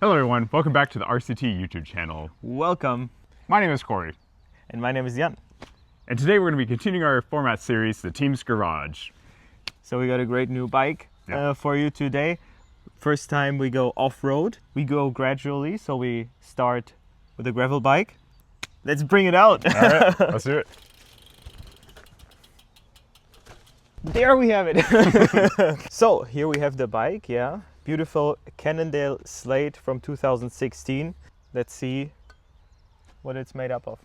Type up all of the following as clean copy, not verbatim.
Hello everyone, welcome back to the RCT YouTube channel. Welcome. My name is Corey. And my name is Jan. And today we're going to be continuing our format series, The Team's Garage. So we got a great new bike for you today. First time we go off-road. We go gradually, so we start with a gravel bike. Let's bring it out. All right, let's do it. There we have it. So here we have the bike, Beautiful Cannondale Slate from 2016. Let's see what it's made up of.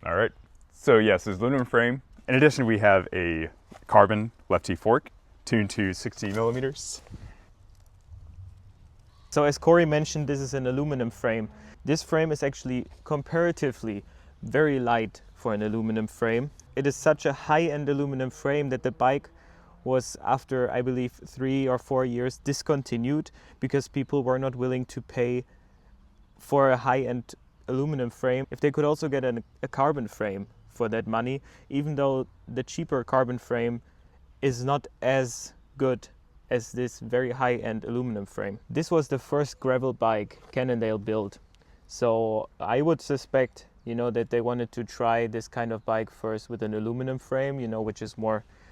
All right, so yes, there's aluminum frame. In addition, we have a carbon lefty fork tuned to 60 millimeters. So as Corey mentioned, this is an aluminum frame. This frame is actually comparatively very light for an aluminum frame. It is such a high-end aluminum frame that the bike was, after I believe 3 or 4 years, discontinued because people were not willing to pay for a high-end aluminum frame if they could also get a carbon frame for that money, even though the cheaper carbon frame is not as good as this very high-end aluminum frame. This was the first gravel bike Cannondale built, so I would suspect that they wanted to try this kind of bike first with an aluminum frame,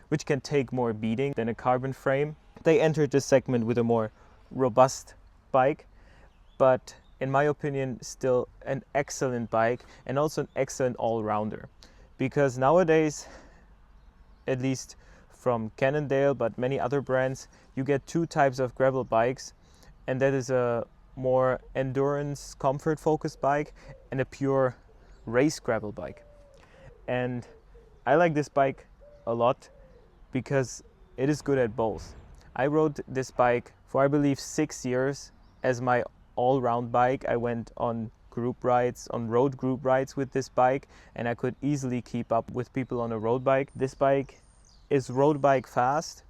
which can take more beating than a carbon frame. They entered this segment with a more robust bike, but in my opinion, still an excellent bike and also an excellent all-rounder. Because nowadays, at least from Cannondale, but many other brands, you get two types of gravel bikes, and that is a more endurance, comfort-focused bike and a pure race gravel bike. And I like this bike a lot because it is good at both. I rode this bike for I believe 6 years as my all-round bike. I went on road group rides with this bike, and I could easily keep up with people on a road bike. This bike is road bike fast,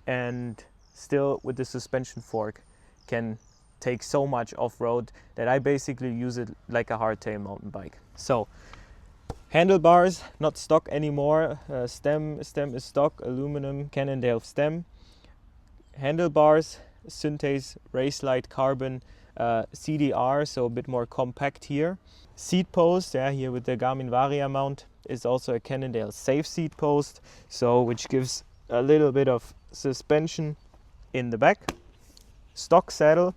and still with the suspension fork can take so much off-road that I basically use it like a hardtail mountain bike. So handlebars, not stock anymore. Stem is stock, aluminum Cannondale stem. Handlebars, Synthase Racelite carbon CDR, so a bit more compact here. Seat post, here with the Garmin Varia mount, is also a Cannondale safe seat post, so which gives a little bit of suspension in the back. Stock saddle,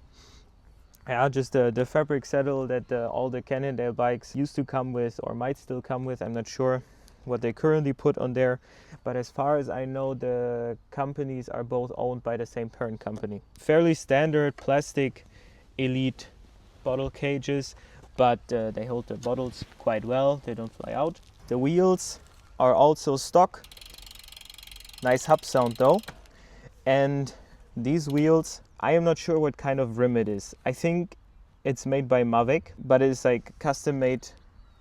just the fabric saddle that all the Cannondale bikes used to come with, or might still come with. I'm not sure what they currently put on there, but as far as I know, the companies are both owned by the same parent company. Fairly standard plastic Elite bottle cages, but they hold the bottles quite well, they don't fly out. The wheels are also stock, nice hub sound though. And these wheels, I am not sure what kind of rim it is. I think it's made by Mavic, but it's like custom made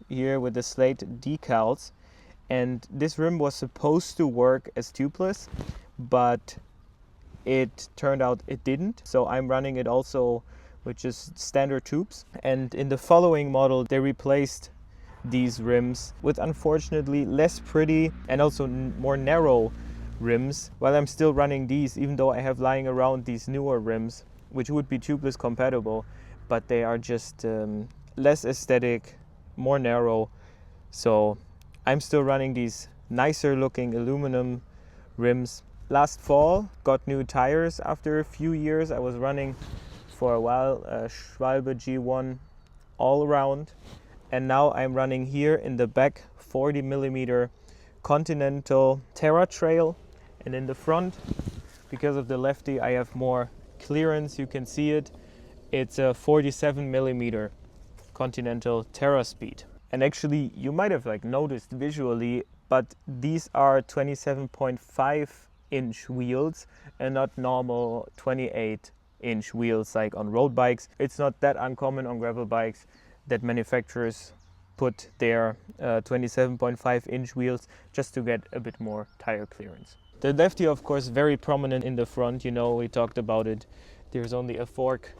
here with the Slate decals. And this rim was supposed to work as tubeless, but it turned out it didn't. So I'm running it also with just standard tubes. And in the following model, they replaced these rims with unfortunately less pretty and also more narrow rims, while I'm still running these, even though I have lying around these newer rims which would be tubeless compatible, but they are just less aesthetic, more narrow. So I'm still running these nicer looking aluminum rims. Last fall got new tires after a few years. I was running for a while Schwalbe G1 all around, and now I'm running here in the back 40 millimeter Continental Terra Trail. And in the front, because of the lefty, I have more clearance. You can see it. It's a 47 millimeter Continental Terra Speed. And actually, you might have noticed visually, but these are 27.5 inch wheels and not normal 28-inch wheels like on road bikes. It's not that uncommon on gravel bikes that manufacturers put their 27.5 inch wheels just to get a bit more tire clearance. The lefty, of course, very prominent in the front. We talked about it. There's only a fork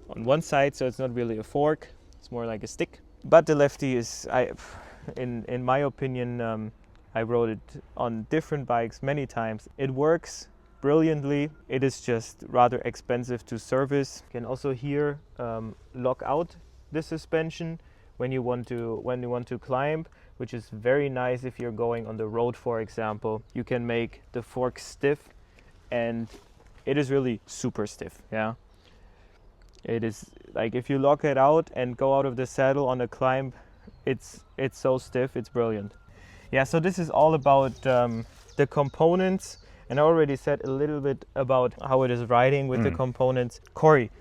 on one side, so it's not really a fork. It's more like a stick. But the lefty is, in my opinion, I rode it on different bikes many times. It works brilliantly. It is just rather expensive to service. You can also here lock out the suspension when you want to climb, which is very nice if you're going on the road, for example. You can make the fork stiff, and it is really super stiff. Yeah, it is like if you lock it out and go out of the saddle on a climb, it's so stiff, it's brilliant. Yeah, so this is all about the components, and I already said a little bit about how it is riding with the components. Corey,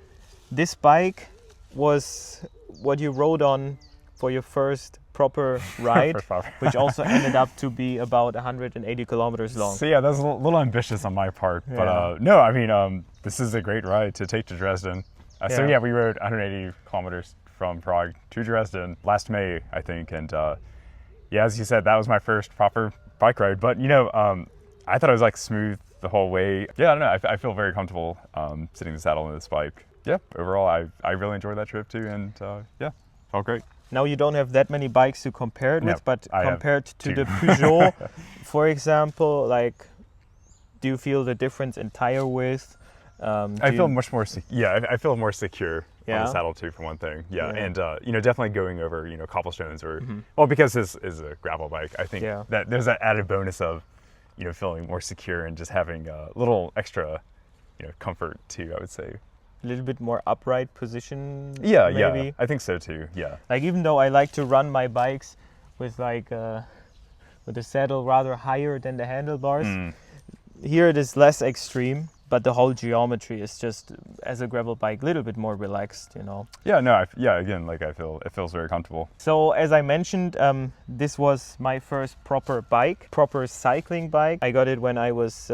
this bike was what you rode on for your first proper ride, which also ended up to be about 180 kilometers long. So yeah, that's a little ambitious on my part, but no, I mean, this is a great ride to take to Dresden. So yeah, we rode 180 kilometers from Prague to Dresden last May, I think, and yeah, as you said, that was my first proper bike ride. But you know, I thought it was like smooth the whole way. Yeah, I don't know. I feel very comfortable sitting in the saddle on this bike. Yeah, overall, I really enjoyed that trip too, and yeah, felt great. Now you don't have that many bikes to compare it with, but I compared to the Peugeot, for example, like, do you feel the difference in tire width? I feel much more. I feel more secure on the saddle too, for one thing. Yeah. And you know, definitely going over cobblestones or well, because this is a gravel bike, I think that there's that added bonus of feeling more secure and just having a little extra comfort too, I would say. A little bit more upright position. Yeah, maybe. Yeah, I think so too. Yeah. Like, even though I like to run my bikes with with the saddle rather higher than the handlebars, here it is less extreme. But the whole geometry is just, as a gravel bike, a little bit more relaxed, Yeah, no, again, like it feels very comfortable. So as I mentioned, this was my first proper cycling bike. I got it when I was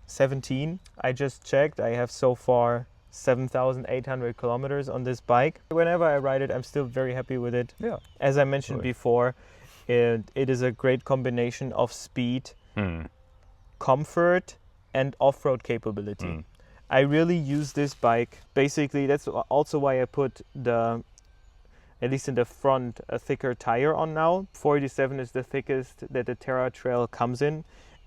17. I just checked. I have so far 7,800 kilometers on this bike. Whenever I ride it, I'm still very happy with it. Yeah. As I mentioned before, it is a great combination of speed, comfort, and off-road capability. I really use this bike. Basically, that's also why I put at least in the front, a thicker tire on now. 47 is the thickest that the Terra Trail comes in.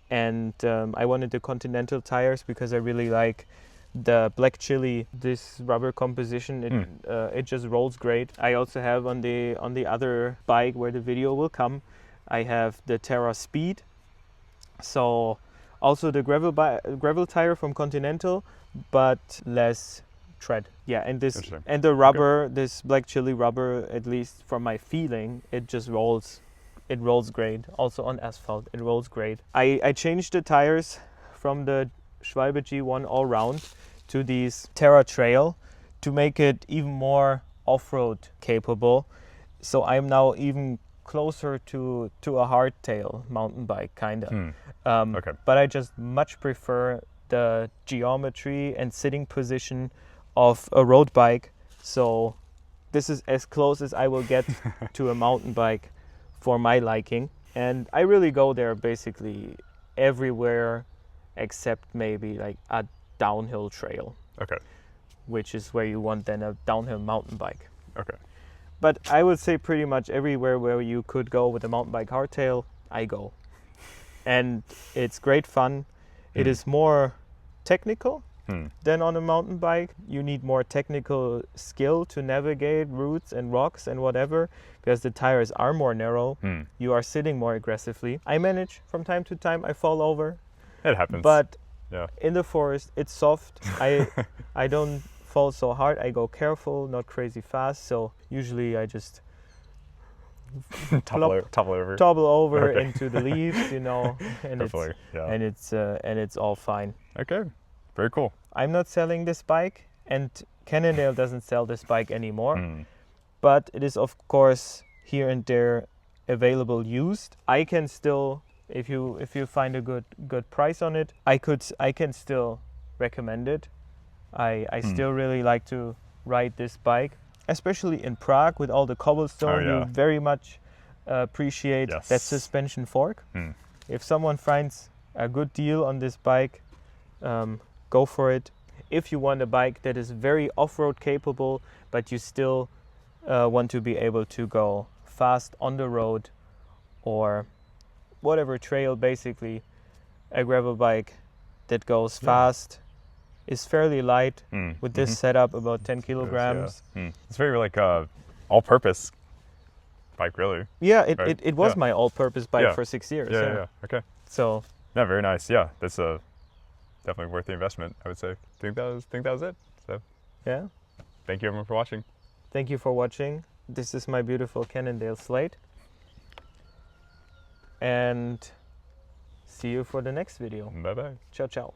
And I wanted the Continental tires because I really like the black chili, this rubber composition. It just rolls great. I also have on the other bike where the video will come, I have the Terra Speed. So also the gravel tire from Continental, but less tread. Yeah, and the rubber, this black chili rubber, at least from my feeling, it just rolls. It rolls great. Also on asphalt, it rolls great. I changed the tires from the Schwalbe G1 all round to these Terra Trail to make it even more off-road capable. So I'm now even closer to a hardtail mountain bike, kinda. But I just much prefer the geometry and sitting position of a road bike. So this is as close as I will get to a mountain bike for my liking. And I really go there basically everywhere except maybe like a downhill trail. Which is where you want then a downhill mountain bike. But I would say pretty much everywhere where you could go with a mountain bike hardtail, I go. And it's great fun. It is more technical than on a mountain bike. You need more technical skill to navigate routes and rocks and whatever, because the tires are more narrow. You are sitting more aggressively. I manage from time to time, I fall over. It happens. But in the forest, it's soft. I don't fall so hard. I go careful, not crazy fast. So usually I just topple over into the leaves, and it's all fine. Okay, very cool. I'm not selling this bike, and Cannondale doesn't sell this bike anymore, but it is of course here and there available used. I can still, if you find a good price on it, I can still recommend it. I still really like to ride this bike, especially in Prague with all the cobblestone. You very much appreciate that suspension fork. If someone finds a good deal on this bike, go for it. If you want a bike that is very off-road capable, but you still want to be able to go fast on the road or whatever trail, basically, a gravel bike that goes fast, is fairly light with this setup, about 10 kilograms. It's very like all-purpose bike, really. Yeah, right? it was my all-purpose bike for 6 years. Yeah. Okay. So. Yeah, very nice. Yeah, that's definitely worth the investment, I would say. Think that was it. So. Yeah. Thank you everyone for watching. Thank you for watching. This is my beautiful Cannondale Slate. And see you for the next video. Bye-bye. Ciao, ciao.